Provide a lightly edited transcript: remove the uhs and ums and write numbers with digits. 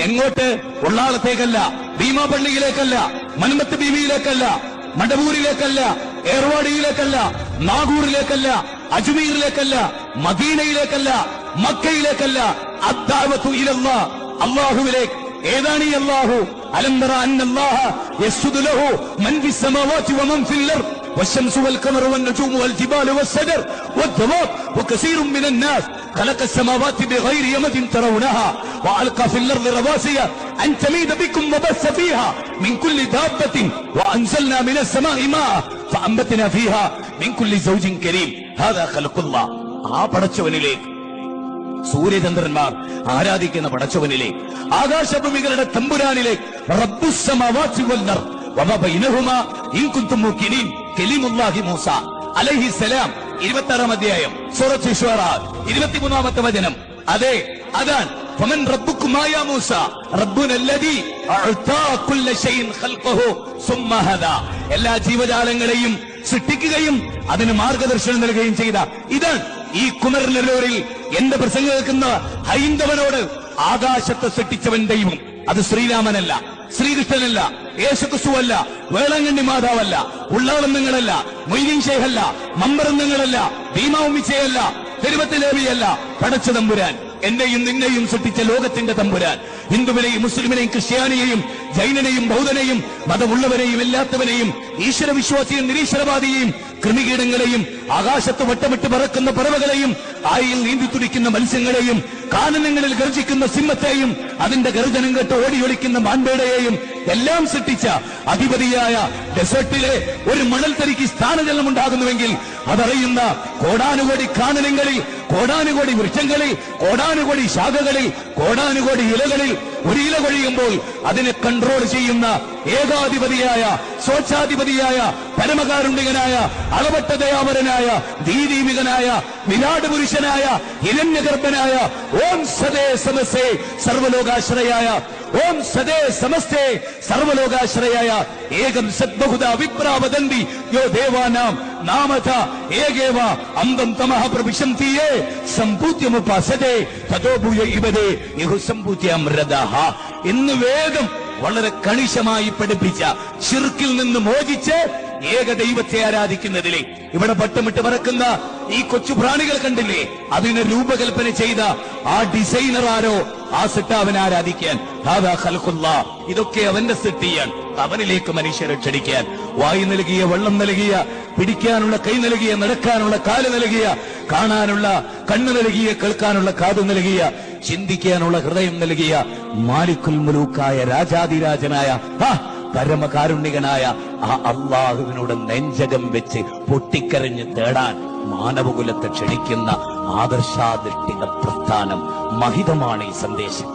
എങ്ങോട്ട്? ഉള്ളാളത്തേക്കല്ല, ഭീമാപള്ളിയിലേക്കല്ല, മന്മത്ത് ബീവിയിലേക്കല്ല, മടവൂരിലേക്കല്ല, ഏർവാടിയിലേക്കല്ല, നാഗൂറിലേക്കല്ല, അജ്മീറിലേക്കല്ല, മദീനയിലേക്കല്ല, മക്കയിലേക്കല്ല. അദ്ദഅവതു ഇലല്ലാഹ്, അല്ലാഹുവിലേക്ക്. ഏതാണ് ഈ അല്ലാഹു? അലം തറ അന്നല്ലാഹ യസ്ജുദു ലഹു മൻ ഫിസ് സമാവാതി വമൻ ഫിൽ അർദ് والشمس والقمر والنجوم والجبال والشجر والدواب وكثير من الناس خلق السماوات بغير يمد ترونها وألقى في الأرض رواسي أن تميد بكم وبث فيها من كل دابة وأنزلنا من السماء ماء فأنبتنا فيها من كل زوج كريم هذا خلق الله. ആ പടച്ചവനിലേക്ക്, സൂര്യചന്ദ്രന്മാർ ആരാധിക്കുന്ന പടച്ചവനിലേക്ക്, ആകാശഭൂമികളുടെ തമ്പുരാനിലേക്ക്, റബ്ബുസ് സമാവാതി വൽ അർദ് വമാ ബൈനഹുമാ ഇൻ കുൻതും മൂഖിനീൻ. കലിമുല്ലാഹി മൂസ അലൈഹിസ്സലാം 26-ാം അധ്യായം സൂറത്തുൽ ശുആറാ 23-ാമത്തെ വചനം. അതെ, അതാണ് ഫമൻ റബ്ബുകുമാ യാ മൂസ റബ്ബുനല്ലദീ അഅതാ കുല്ല ശൈഇൻ ഖൽഖഹു സുമ്മ ഹദാ. എല്ലാ ജീവജാലങ്ങളെയും സൃഷ്ടിക്കുകയും അതിന് മാർഗദർശനം നൽകുകയും ചെയ്ത ഇതാണ് ഈ കുമരനെല്ലൂരിൽ എന്റെ പ്രസംഗം കേൾക്കുന്ന ഹൈന്ദവനോട് ആകാശത്തെ സൃഷ്ടിച്ചവൻ ദൈവം. അത് ശ്രീരാമനല്ല, ശ്രീകൃഷ്ണനല്ല, യേശുക്രിസ്തുവല്ല, വേളാങ്കണ്ണി മാതാവല്ല, ഉള്ളാളന്നങ്ങളല്ല, മൊയ്തീൻ ഷേഖല്ല, മമ്പറന്നങ്ങളല്ല, ഭീമാവുമിച്ചയല്ല, തിരുവത്തിലേവിയല്ല, പടച്ച തമ്പുരാൻ, എന്നെയും നിന്നെയും സൃഷ്ടിച്ച ലോകത്തിന്റെ തമ്പുരാൻ. ഹിന്ദുവിനെയും മുസ്ലിമിനെയും ക്രിസ്ത്യാനിയെയും ജൈനനെയും ബൗദ്ധനെയും മതമുള്ളവരെയും ഇല്ലാത്തവനെയും ഈശ്വരവിശ്വാസിയും നിരീശ്വരവാദിയെയും കൃമികീടങ്ങളെയും ആകാശത്ത് വട്ടമിട്ട് പറക്കുന്ന പറവകളെയും ആയിൽ നീന്തി തുടിക്കുന്ന മത്സ്യങ്ങളെയും കാനനങ്ങളിൽ ഗർജിക്കുന്ന സിംഹത്തെയും അതിന്റെ ഗർജനം കേട്ട് ഓടിയൊളിക്കുന്ന മാൻപേടയെയും എല്ലാം സൃഷ്ടിച്ച അധിപതിയായ ഡെസേർട്ടിലെ ഒരു മണൽത്തരിക്ക് സ്ഥാനചലനം ഉണ്ടാകുന്നുവെങ്കിൽ അതറിയുന്ന കോടാനുകോടി കാനനങ്ങളിൽ, കോടാനുകോടി വൃക്ഷങ്ങളിൽ, കോടാനുകോടി ശാഖകളിൽ, കോടാനുകോടി ഇലകളിൽ ഒരു ഇല കൊഴിയുമ്പോൾ അതിനെ കൺട്രോൾ ചെയ്യുന്ന ഏകാധിപതിയായ, സ്വച്ഛാധിപതിയായ, പരമകാരുണ്യകനായ, അളവറ്റ ദയാവരനായ, ദീദീമികനായ, വിരാട് പുരുഷനായ, ഹിരണ്യഗർഭനായ, ഓം സദേ സമസ്തേ സർവലോകാശ്രയായ, ഓം സദേ സമസ്തേ സർവലോകാശ്രയായ ഏകം സദ്ബഹുദാ വിപ്രാവദന്തി യോ ദേവാനാം നാമത ഏകേവ അന്തം തമഹ പ്രവിശന്തിയേ സംഭൂത്യമുപാസതേ തതോഭൂയ ഇവതേ യഹു സംഭൂത്യമൃതഃ. ഇന്ന് വേദം വളരെ കണിശമായി പഠിപ്പിച്ച ശിർക്കിൽ നിന്ന് മോചിച്ച് ഏകദൈവത്തെ ആരാധിക്കുന്നതിലെ ഇവിടെ പട്ടമിട്ട് പറക്കുന്ന ഈ കൊച്ചു പ്രാണികൾ കണ്ടില്ലേ, അതിനെ രൂപകൽപ്പന ചെയ്ത ആ ഡിസൈനർ ആരോ, ആ സിട്ടാവനെ ആരാധിക്കാൻ. ഹാദാ ഖൽഖുല്ലാഹ്, ഇതൊക്കെ അവന്റെ സിട്ടിയാണ്. അവനിലേക്ക് മനുഷ്യരെ ക്ഷണിക്കാൻ വായു നൽകിയ, വെള്ളം നൽകിയ, പിടിക്കാനുള്ള കൈ നൽകിയ, നടക്കാനുള്ള കാല് നൽകിയ, കാണാനുള്ള കണ്ണ് നൽകിയ, കേൾക്കാനുള്ള കാത് നൽകിയ, ചിന്തിക്കാനുള്ള ഹൃദയം നൽകിയ മാലിക്കുൽ മുലൂക്കായ രാജാതിരാജനായ പരമകാരുണ്യകനായ ആ അള്ളാഹുവിനോട് നെഞ്ചകം വെച്ച് പൊട്ടിക്കരഞ്ഞ് തേടാൻ മാനവകുലത്തെ ക്ഷണിക്കുന്ന ആദർശാധിഷ്ഠിത പ്രസ്ഥാനം മഹിതമാണ് ഈ സന്ദേശം.